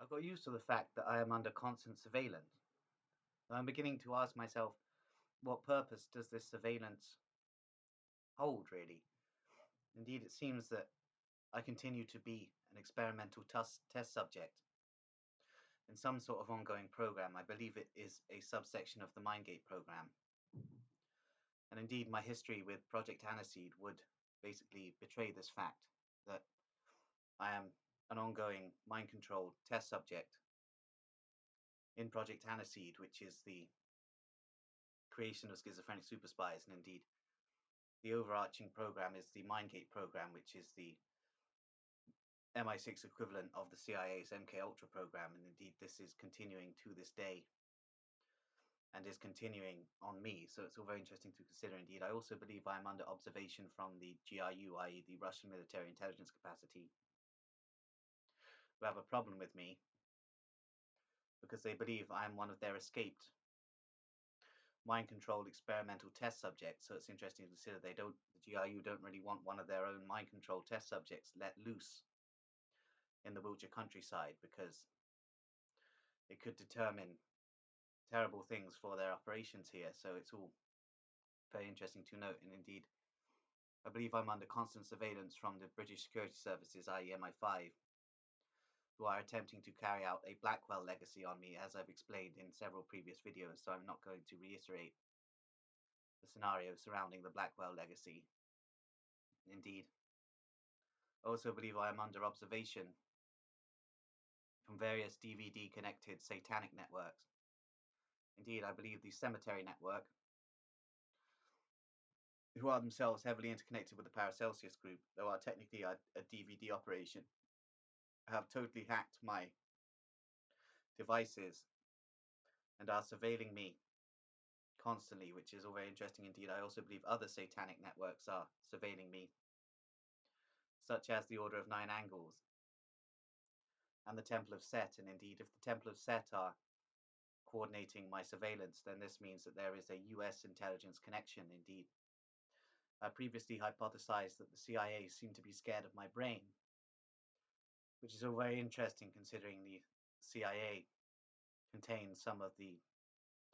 I've got used to the fact that I am under constant surveillance. And I'm beginning to ask myself, what purpose does this surveillance hold, really? Indeed, it seems that I continue to be an experimental test subject in some sort of ongoing program. I believe it is a subsection of the Mindgate program. And indeed, my history with Project Aniseed would basically betray this fact that I am an ongoing mind controlled test subject in Project Aniseed, which is the creation of schizophrenic super spies, and indeed the overarching program is the Mindgate program, which is the MI6 equivalent of the CIA's MK Ultra program, and indeed this is continuing to this day and is continuing on me, so it's all very interesting to consider. Indeed, I also believe I am under observation from the GRU, i.e. the Russian military intelligence capacity, who have a problem with me because they believe I am one of their escaped mind-controlled experimental test subjects. So it's interesting to consider the GRU don't really want one of their own mind-controlled test subjects let loose in the Wiltshire countryside, because it could determine terrible things for their operations here. So it's all very interesting to note. And indeed, I believe I'm under constant surveillance from the British security services, i.e. MI5, who are attempting to carry out a Blackwell legacy on me, as I've explained in several previous videos, so I'm not going to reiterate the scenario surrounding the Blackwell legacy. Indeed, I also believe I am under observation from various DVD-connected satanic networks. Indeed, I believe the Cemetery Network, who are themselves heavily interconnected with the Paracelsus group, though are technically a DVD operation, have totally hacked my devices and are surveilling me constantly, which is all very interesting indeed. I also believe other satanic networks are surveilling me, such as the Order of Nine Angles and the Temple of Set. And indeed, if the Temple of Set are coordinating my surveillance, then this means that there is a US intelligence connection. Indeed, I previously hypothesized that the CIA seemed to be scared of my brain, which is all very interesting considering the CIA contains some of the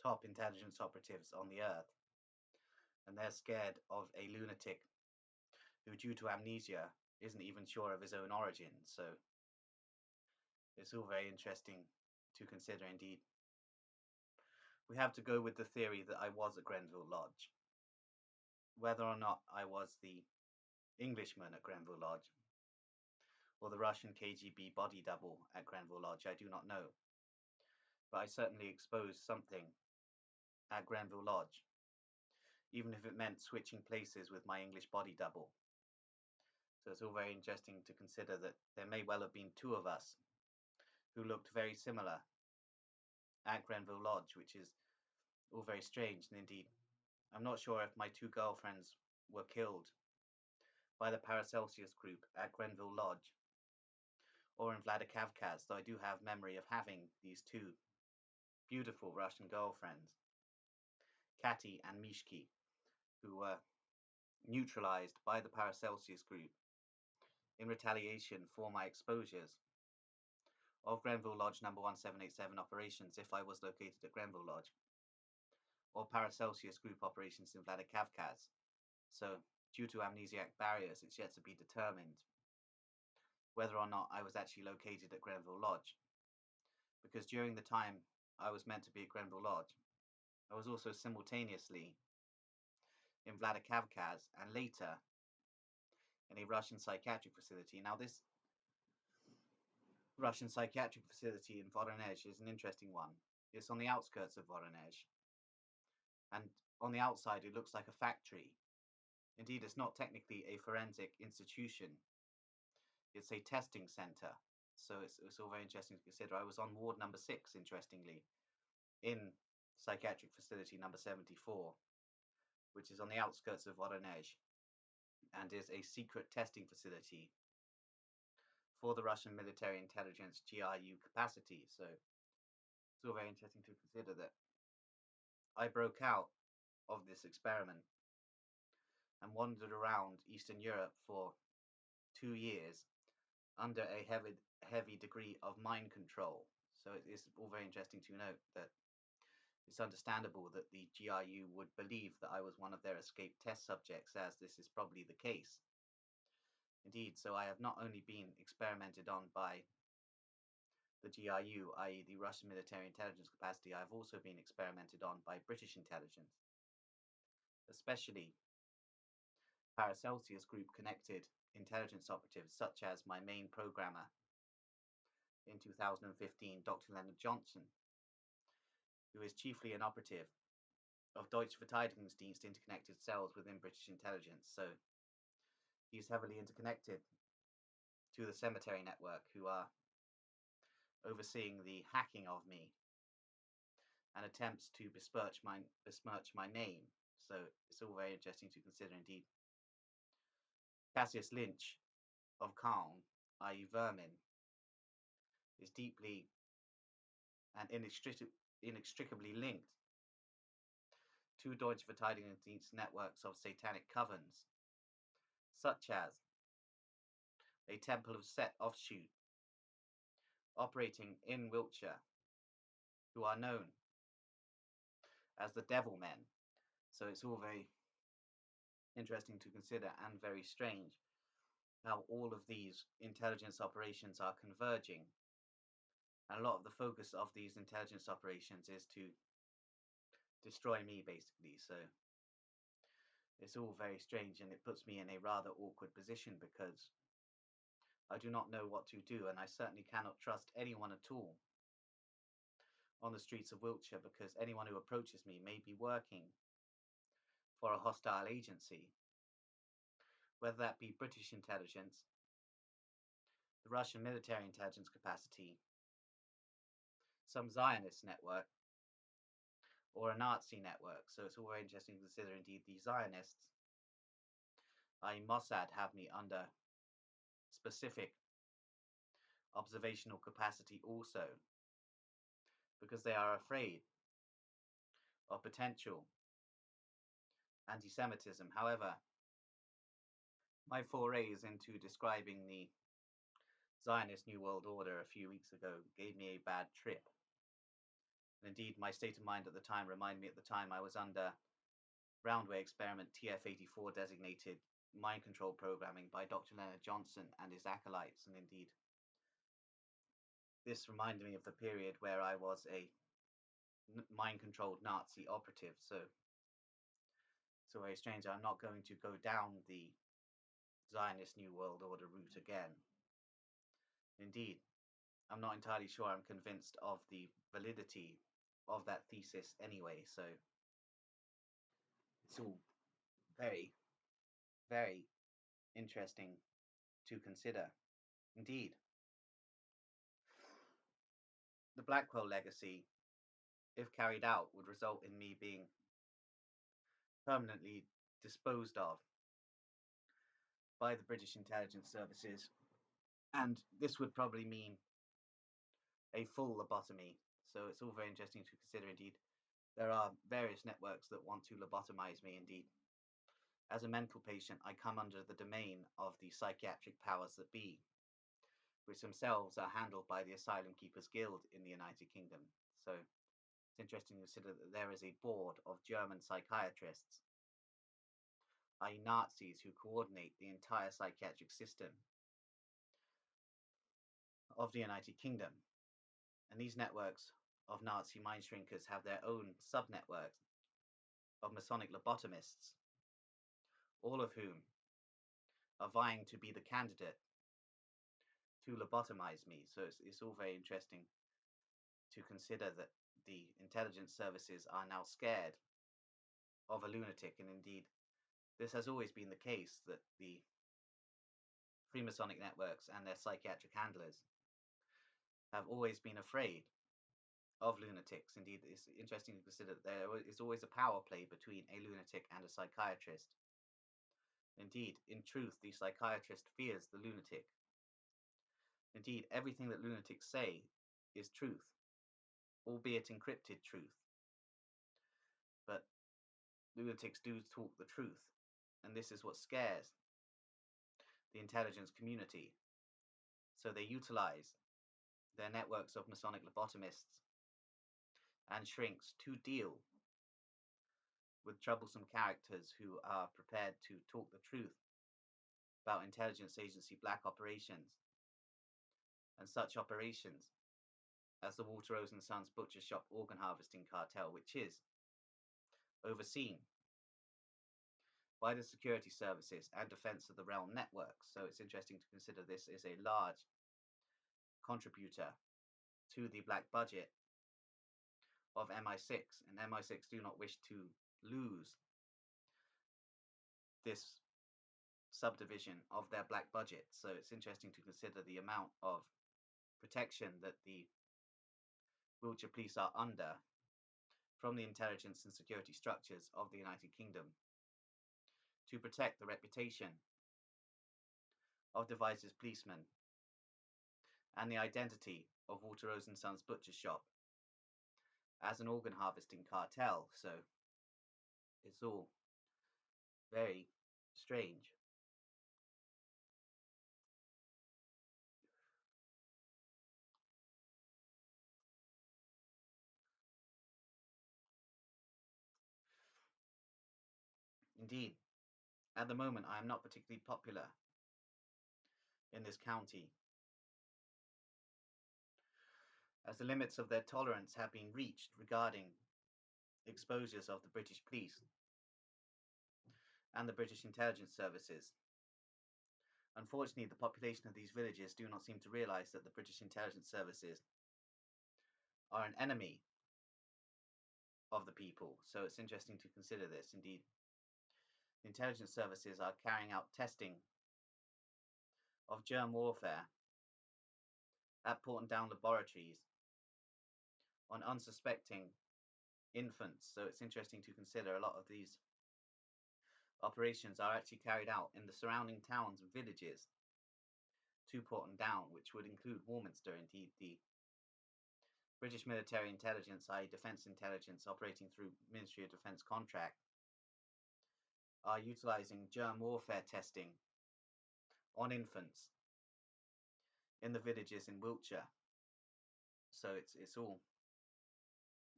top intelligence operatives on the earth, and they're scared of a lunatic who, due to amnesia, isn't even sure of his own origin. So it's all very interesting to consider indeed. We have to go with the theory that I was at Grenville Lodge. Whether or not I was the Englishman at Grenville Lodge or the Russian KGB body double at Grenville Lodge, I do not know. But I certainly exposed something at Grenville Lodge, even if it meant switching places with my English body double. So it's all very interesting to consider that there may well have been two of us who looked very similar at Grenville Lodge, which is all very strange. And indeed, I'm not sure if my two girlfriends were killed by the Paracelsus group at Grenville Lodge or in Vladikavkaz, though I do have memory of having these two beautiful Russian girlfriends, Kati and Mishki, who were neutralized by the Paracelsus group in retaliation for my exposures of Grenville Lodge number 1787 operations if I was located at Grenville Lodge, or Paracelsus group operations in Vladikavkaz. So, due to amnesiac barriers, it's yet to be determined whether or not I was actually located at Grenville Lodge, because during the time I was meant to be at Grenville Lodge, I was also simultaneously in Vladikavkaz and later in a Russian psychiatric facility. Now, this Russian psychiatric facility in Voronezh is an interesting one. It's on the outskirts of Voronezh, and on the outside it looks like a factory. Indeed, it's not technically a forensic institution. It's a testing center. So it's all very interesting to consider. I was on ward number 6, interestingly, in psychiatric facility number 74, which is on the outskirts of Voronezh and is a secret testing facility for the Russian military intelligence GRU capacity. So it's all very interesting to consider that I broke out of this experiment and wandered around Eastern Europe for 2 years under a heavy degree of mind control. So it is all very interesting to note that it's understandable that the GRU would believe that I was one of their escape test subjects, as this is probably the case. Indeed, so I have not only been experimented on by the GRU, i.e. the Russian military intelligence capacity, I have also been experimented on by British intelligence, especially Paracelsus Group connected intelligence operatives such as my main programmer in 2015, Dr. Leonard Johnson, who is chiefly an operative of Deutsche Verteidigungsdienst interconnected cells within British intelligence. So he's heavily interconnected to the cemetery network, who are overseeing the hacking of me and attempts to besmirch my name. So it's all very interesting to consider indeed. Cassius Lynch of Calm, i.e. Vermin, is deeply and inextricably linked to Deutsche Verteidigungsdienst networks of satanic covens, such as a Temple of Set offshoot operating in Wiltshire, who are known as the Devil Men. So it's all very interesting to consider and very strange how all of these intelligence operations are converging. And a lot of the focus of these intelligence operations is to destroy me, basically. So it's all very strange, and it puts me in a rather awkward position because I do not know what to do, and I certainly cannot trust anyone at all on the streets of Wiltshire, because anyone who approaches me may be working for a hostile agency, whether that be British intelligence, the Russian military intelligence capacity, some Zionist network, or a Nazi network. So it's all very interesting to consider indeed the Zionists, i.e. Mossad, have me under specific observational capacity also, because they are afraid of potential anti-Semitism. However, my forays into describing the Zionist New World Order a few weeks ago gave me a bad trip. And indeed, my state of mind at the time reminded me at the time I was under Roundway experiment TF-84 designated mind control programming by Dr. Leonard Johnson and his acolytes. And indeed, this reminded me of the period where I was a mind-controlled Nazi operative. So it's very strange. I'm not going to go down the Zionist New World Order route again. Indeed, I'm not entirely sure I'm convinced of the validity of that thesis anyway. So it's all very, very interesting to consider. Indeed, the Blackwell legacy, if carried out, would result in me being permanently disposed of by the British intelligence services, and this would probably mean a full lobotomy. So it's all very interesting to consider indeed. There are various networks that want to lobotomize me indeed. As a mental patient, I come under the domain of the psychiatric powers that be, which themselves are handled by the Asylum Keepers Guild in the United Kingdom. So it's interesting to consider that there is a board of German psychiatrists, i.e. Nazis, who coordinate the entire psychiatric system of the United Kingdom. And these networks of Nazi mind shrinkers have their own sub-networks of Masonic lobotomists, all of whom are vying to be the candidate to lobotomize me. So it's all very interesting to consider that the intelligence services are now scared of a lunatic, and indeed this has always been the case, that the Freemasonic networks and their psychiatric handlers have always been afraid of lunatics. Indeed, it's interesting to consider that there is always a power play between a lunatic and a psychiatrist. Indeed, in truth, the psychiatrist fears the lunatic. Indeed, everything that lunatics say is truth, albeit encrypted truth. But lunatics do talk the truth, and this is what scares the intelligence community. So they utilize their networks of Masonic lobotomists and shrinks to deal with troublesome characters who are prepared to talk the truth about intelligence agency black operations and such operations as the Walter Rose and Sons Butcher Shop organ harvesting cartel, which is overseen by the security services and defense of the realm networks. So it's interesting to consider this is a large contributor to the black budget of MI6, and MI6 do not wish to lose this subdivision of their black budget. So it's interesting to consider the amount of protection that the Wiltshire police are under from the intelligence and security structures of the United Kingdom to protect the reputation of Devizes policemen and the identity of Walter Rose and Sons Butcher Shop as an organ harvesting cartel. So it's all very strange. Indeed, at the moment I am not particularly popular in this county, as the limits of their tolerance have been reached regarding exposures of the British police and the British intelligence services. Unfortunately, the population of these villages do not seem to realize that the British intelligence services are an enemy of the people. So it's interesting to consider this. Indeed, the intelligence services are carrying out testing of germ warfare at Porton Down laboratories on unsuspecting infants. So it's interesting to consider a lot of these operations are actually carried out in the surrounding towns and villages to Porton Down, which would include Warminster. Indeed, the British military intelligence, i.e. defence intelligence operating through Ministry of Defence contract, are utilising germ warfare testing on infants in the villages in Wiltshire. So it's all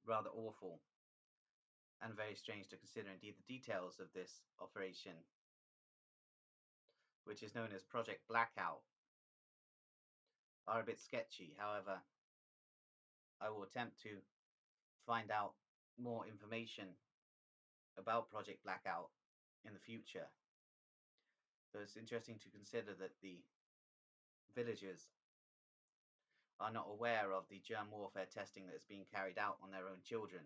rather awful and very strange to consider. Indeed, the details of this operation, which is known as Project Blackout, are a bit sketchy. However, I will attempt to find out more information about Project Blackout in the future. So it's interesting to consider that the villagers are not aware of the germ warfare testing that is being carried out on their own children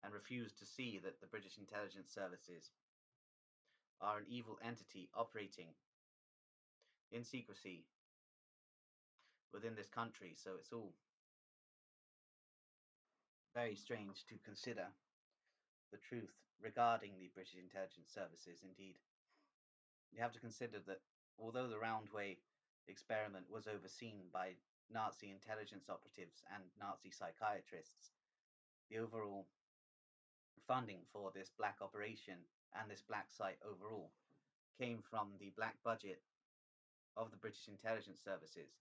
and refuse to see that the British intelligence services are an evil entity operating in secrecy within this country. So it's all very strange to consider the truth regarding the British intelligence services. Indeed, you have to consider that although the Roundway experiment was overseen by Nazi intelligence operatives and Nazi psychiatrists, the overall funding for this black operation and this black site overall came from the black budget of the British intelligence services.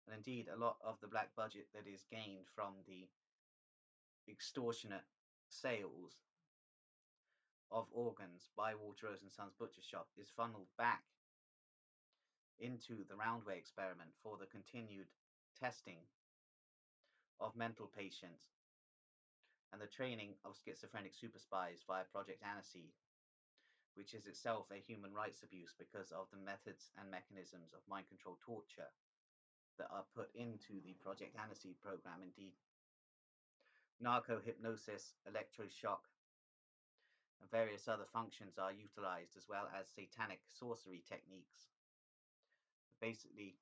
And indeed, a lot of the black budget that is gained from the extortionate sales of organs by Walter Rose and Sons Butcher Shop is funneled back into the Roundway experiment for the continued testing of mental patients and the training of schizophrenic super spies via Project Aniseed, which is itself a human rights abuse because of the methods and mechanisms of mind control torture that are put into the Project Aniseed program. Indeed, narco-hypnosis, electroshock, and various other functions are utilized, as well as satanic sorcery techniques. Basically,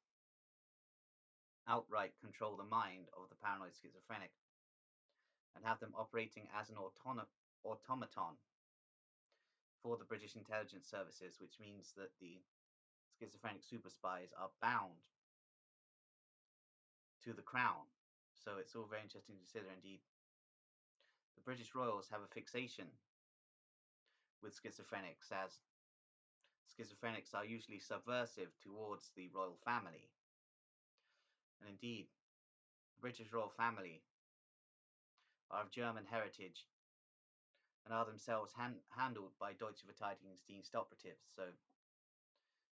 outright control the mind of the paranoid schizophrenic and have them operating as an automaton for the British intelligence services, which means that the schizophrenic super spies are bound to the crown. So it's all very interesting to consider. Indeed, the British royals have a fixation with schizophrenics, as schizophrenics are usually subversive towards the royal family. And indeed, the British royal family are of German heritage and are themselves handled by Deutsche Verteidigungsdienst operatives. So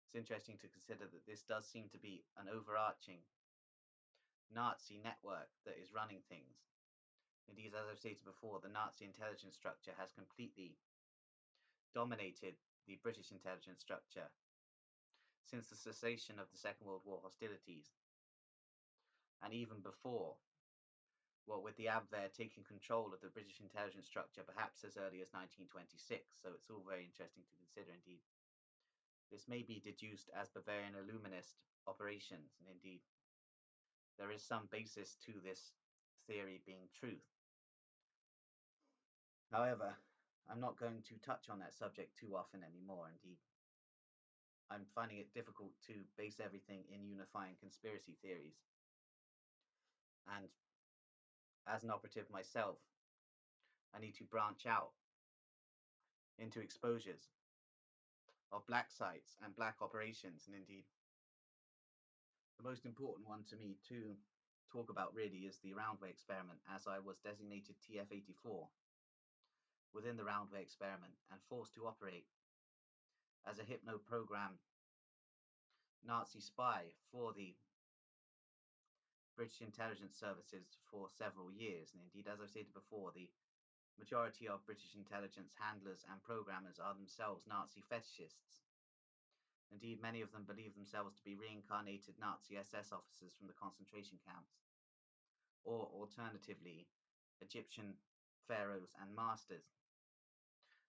it's interesting to consider that this does seem to be an overarching Nazi network that is running things. Indeed, as I've stated before, the Nazi intelligence structure has completely dominated the British intelligence structure since the cessation of the Second World War hostilities, and even before, with the Abwehr taking control of the British intelligence structure perhaps as early as 1926, so it's all very interesting to consider indeed. This may be deduced as Bavarian Illuminist operations, and indeed, there is some basis to this theory being truth. However, I'm not going to touch on that subject too often anymore, indeed. I'm finding it difficult to base everything in unifying conspiracy theories. And as an operative myself, I need to branch out into exposures of black sites and black operations, and indeed, the most important one to me to talk about really is the Roundway experiment, as I was designated TF-84 within the Roundway experiment and forced to operate as a hypno-programmed Nazi spy for the British intelligence services for several years. And indeed, as I've stated before, the majority of British intelligence handlers and programmers are themselves Nazi fetishists. Indeed, many of them believe themselves to be reincarnated Nazi SS officers from the concentration camps, or alternatively, Egyptian pharaohs and masters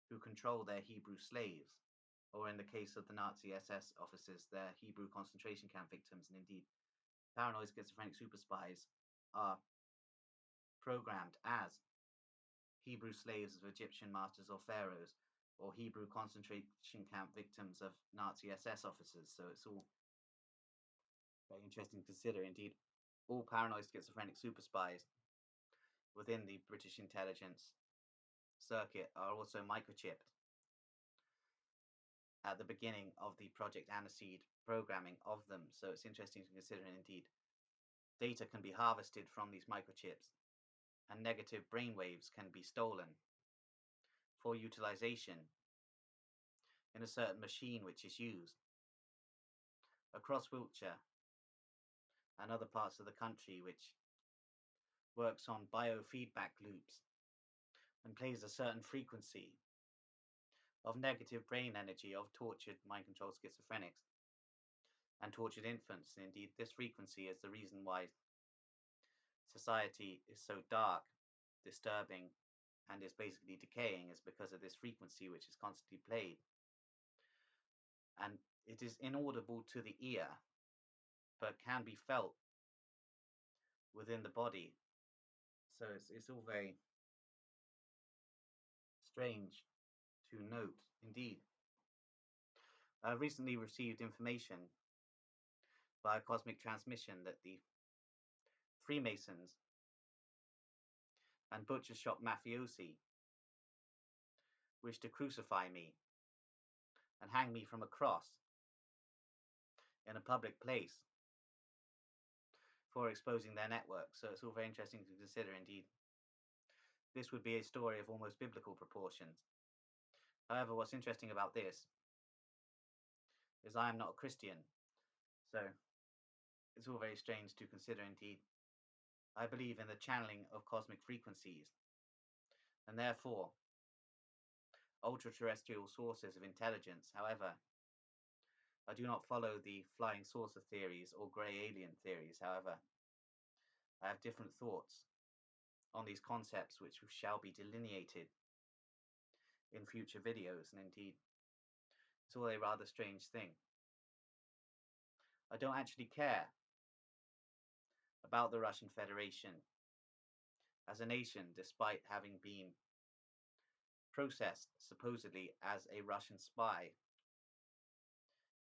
who control their Hebrew slaves, or in the case of the Nazi SS officers, their Hebrew concentration camp victims. And indeed, paranoid schizophrenic super spies are programmed as Hebrew slaves of Egyptian masters or pharaohs, or Hebrew concentration camp victims of Nazi SS officers. So it's all very interesting to consider. Indeed, all paranoid schizophrenic super spies within the British intelligence circuit are also microchipped at the beginning of the Project Aniseed programming of them. So it's interesting to consider, and indeed, data can be harvested from these microchips, and negative brainwaves can be stolen for utilization in a certain machine which is used across Wiltshire and other parts of the country, which works on biofeedback loops and plays a certain frequency of negative brain energy of tortured mind-controlled schizophrenics and tortured infants. And indeed, this frequency is the reason why society is so dark, disturbing, and is basically decaying, is because of this frequency which is constantly played. And it is inaudible to the ear, but can be felt within the body. So it's all very strange to note, indeed. I recently received information via cosmic transmission that the Freemasons and butcher shop mafiosi wish to crucify me and hang me from a cross in a public place for exposing their network. So it's all very interesting to consider. Indeed, this would be a story of almost biblical proportions. However, what's interesting about this is I am not a Christian, so it's all very strange to consider. Indeed, I believe in the channeling of cosmic frequencies, and therefore ultra-terrestrial sources of intelligence. However, I do not follow the flying saucer theories or grey alien theories. However, I have different thoughts on these concepts which shall be delineated in future videos, and indeed, it's all a rather strange thing. I don't actually care about the Russian Federation as a nation, despite having been processed supposedly as a Russian spy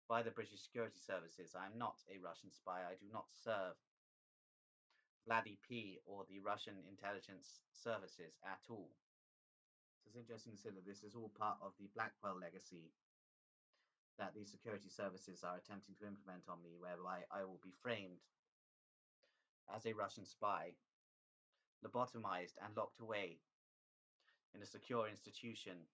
by the British security services. I am not a Russian spy. I do not serve Vladdy P or the Russian intelligence services at all. So it's interesting to consider this is all part of the Blackwell legacy that these security services are attempting to implement on me, whereby I will be framed as a Russian spy, lobotomized and locked away in a secure institution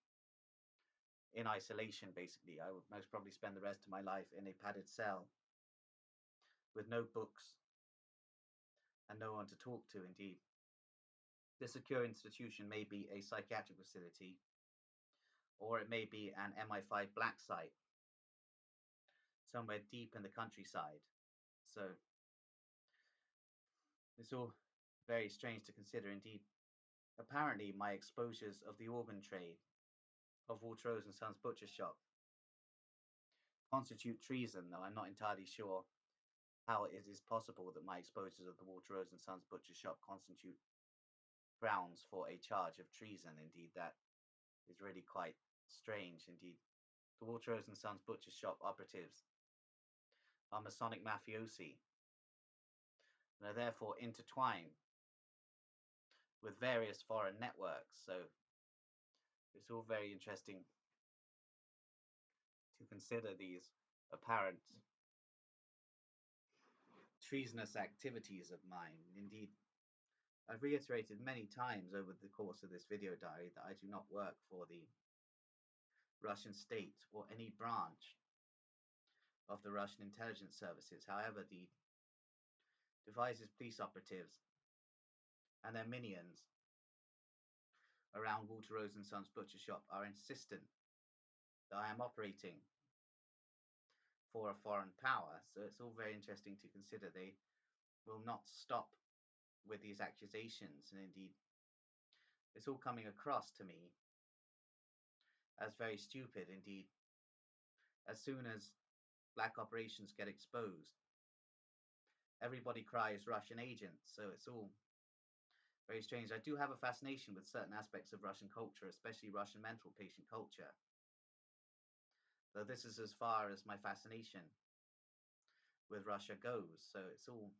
in isolation, basically. I would most probably spend the rest of my life in a padded cell with no books and no one to talk to, indeed. This secure institution may be a psychiatric facility, or it may be an MI5 black site somewhere deep in the countryside. So it's all very strange to consider, indeed. Apparently, my exposures of the organ trade of Walter Rose and Sons Butcher Shop constitute treason, though I'm not entirely sure how it is possible that my exposures of the Walter Rose and Sons Butcher Shop constitute grounds for a charge of treason. Indeed, that is really quite strange, indeed. The Walter Rose and Sons Butcher Shop operatives are Masonic mafiosi and are therefore intertwined with various foreign networks. So it's all very interesting to consider these apparent treasonous activities of mine. Indeed, I've reiterated many times over the course of this video diary that I do not work for the Russian state or any branch of the Russian intelligence services. However, the devices police operatives and their minions around Walter Rose and Sons Butcher Shop are insistent that I am operating for a foreign power. So it's all very interesting to consider. They will not stop with these accusations, and indeed it's all coming across to me as very stupid. Indeed, as soon as black operations get exposed, everybody cries Russian agents. So it's all very strange. I do have a fascination with certain aspects of Russian culture, especially Russian mental patient culture, though this is as far as my fascination with Russia goes. So it's all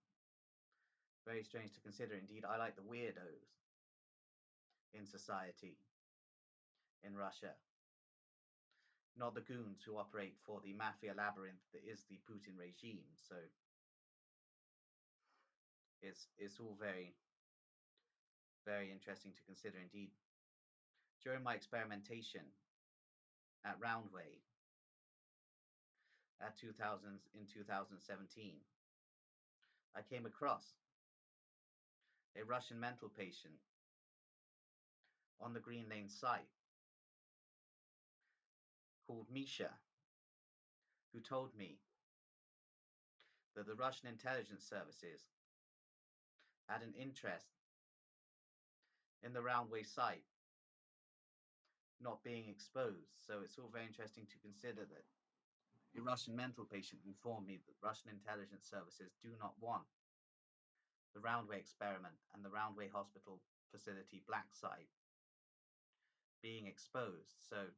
very strange to consider. Indeed, I like the weirdos in society in Russia, not the goons who operate for the mafia labyrinth that is the Putin regime. So it's all very, very interesting to consider indeed. During my experimentation at Roundway at 2017, I came across a Russian mental patient on the Green Lane site called Misha, who told me that the Russian intelligence services had an interest in the Roundway site not being exposed. So it's all very interesting to consider that a Russian mental patient informed me that Russian intelligence services do not want the Roundway experiment and the Roundway hospital facility black site being exposed. So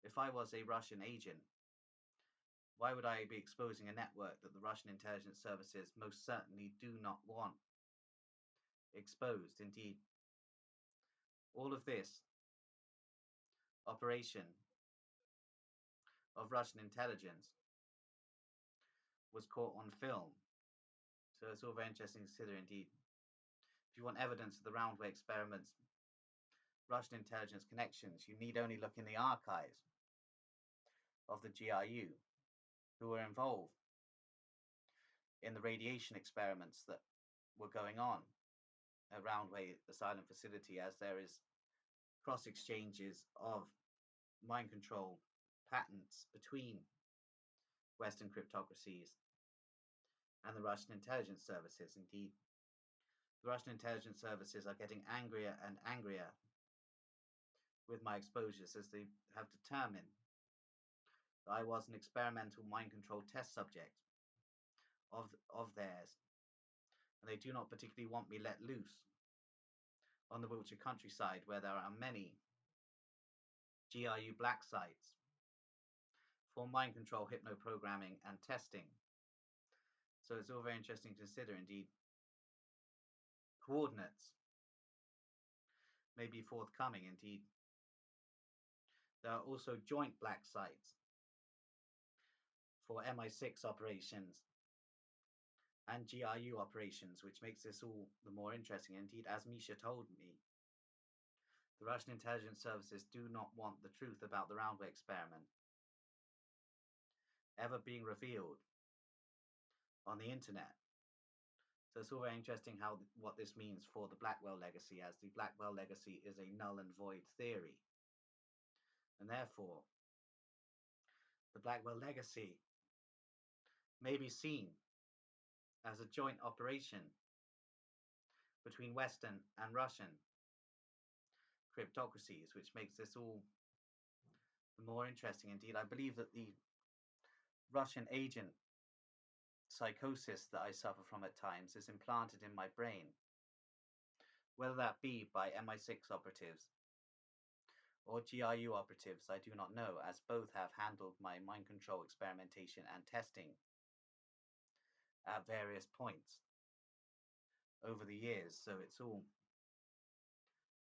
if I was a Russian agent, why would I be exposing a network that the Russian intelligence services most certainly do not want exposed? Indeed, all of this operation of Russian intelligence was caught on film. So it's all very interesting to consider indeed. If you want evidence of the Roundway experiments, Russian intelligence connections, you need only look in the archives of the GRU, who were involved in the radiation experiments that were going on at Roundway Asylum Facility, as there is cross exchanges of mind control patents between Western cryptocracies and the Russian intelligence services. Indeed, the Russian intelligence services are getting angrier and angrier with my exposures, as they have determined that I was an experimental mind control test subject of theirs, and they do not particularly want me let loose on the Wiltshire countryside, where there are many GRU black sites for mind control, hypnoprogramming and testing. So it's all very interesting to consider indeed. Coordinates may be forthcoming indeed. There are also joint black sites for MI6 operations and GRU operations, which makes this all the more interesting. Indeed, as Misha told me, the Russian intelligence services do not want the truth about the Roundway experiment ever being revealed on the internet. So it's all very interesting what this means for the Blackwell legacy, as the Blackwell legacy is a null and void theory. And therefore, the Blackwell legacy may be seen as a joint operation between Western and Russian cryptocracies, which makes this all the more interesting. Indeed, I believe that the Russian agent psychosis that I suffer from at times is implanted in my brain, whether that be by MI6 operatives or GRU operatives, I do not know, as both have handled my mind control experimentation and testing at various points over the years. So it's all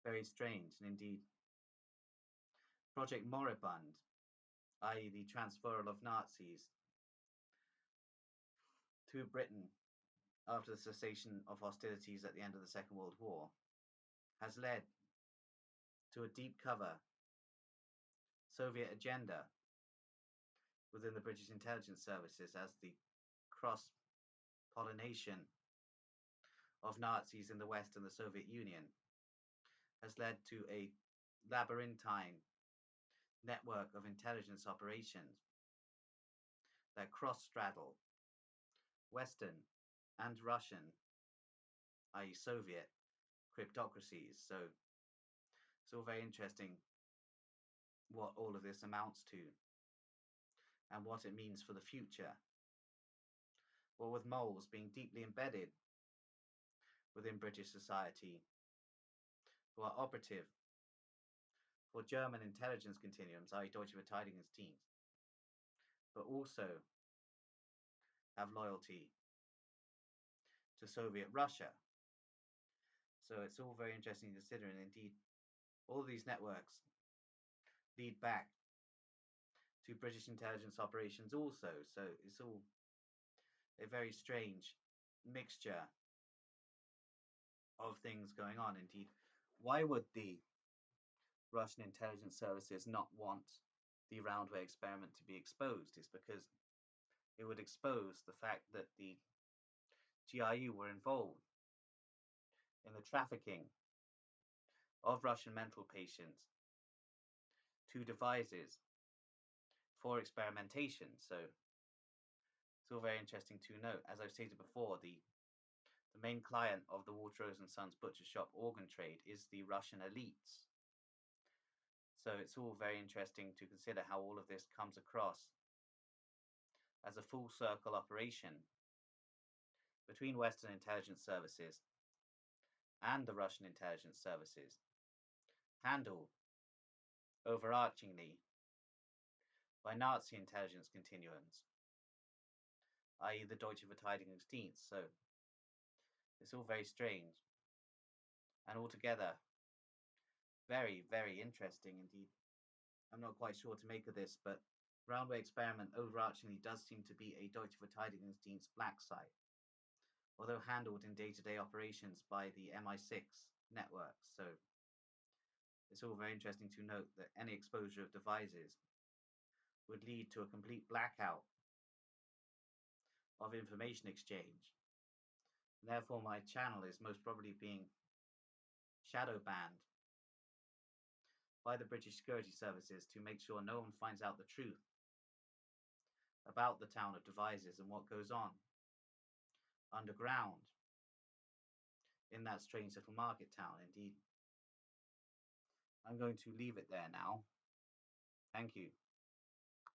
very strange. And indeed, Project Moribund, i.e. the transferal of Nazis to Britain after the cessation of hostilities at the end of the Second World War, has led to a deep cover Soviet agenda within the British intelligence services, as the cross-pollination of Nazis in the West and the Soviet Union has led to a labyrinthine network of intelligence operations that cross-straddle Western and Russian, i.e. Soviet, cryptocracies. So it's all very interesting what all of this amounts to and what it means for the future. Well, with moles being deeply embedded within British society, who are operative for German intelligence continuums, i.e. Deutsche Verteidigungsdienst, but also have loyalty to Soviet Russia. So it's all very interesting to consider, and indeed, all of these networks lead back to British intelligence operations also. So it's all a very strange mixture of things going on. Indeed, why would the Russian intelligence services not want the Roundway experiment to be exposed? Is because it would expose the fact that the GRU were involved in the trafficking of Russian mental patients to devices for experimentation. So it's all very interesting to note. As I've stated before, the main client of the Waterrose and Sons butcher shop organ trade is the Russian elites. So it's all very interesting to consider how all of this comes across as a full circle operation between Western intelligence services and the Russian intelligence services, handled overarchingly by Nazi intelligence continuums, i.e. the Deutsche Verteidigungsdienst. So it's all very strange and altogether very, very interesting indeed. I'm not quite sure what to make of this, but Roundway experiment overarchingly does seem to be a Deutsche Verteidigungsdienst black site, although handled in day-to-day operations by the MI6 network. So it's all very interesting to note that any exposure of devices would lead to a complete blackout of information exchange. Therefore, my channel is most probably being shadow banned by the British security services to make sure no one finds out the truth about the town of Devizes and what goes on underground in that strange little market town. Indeed, I'm going to leave it there now. Thank you.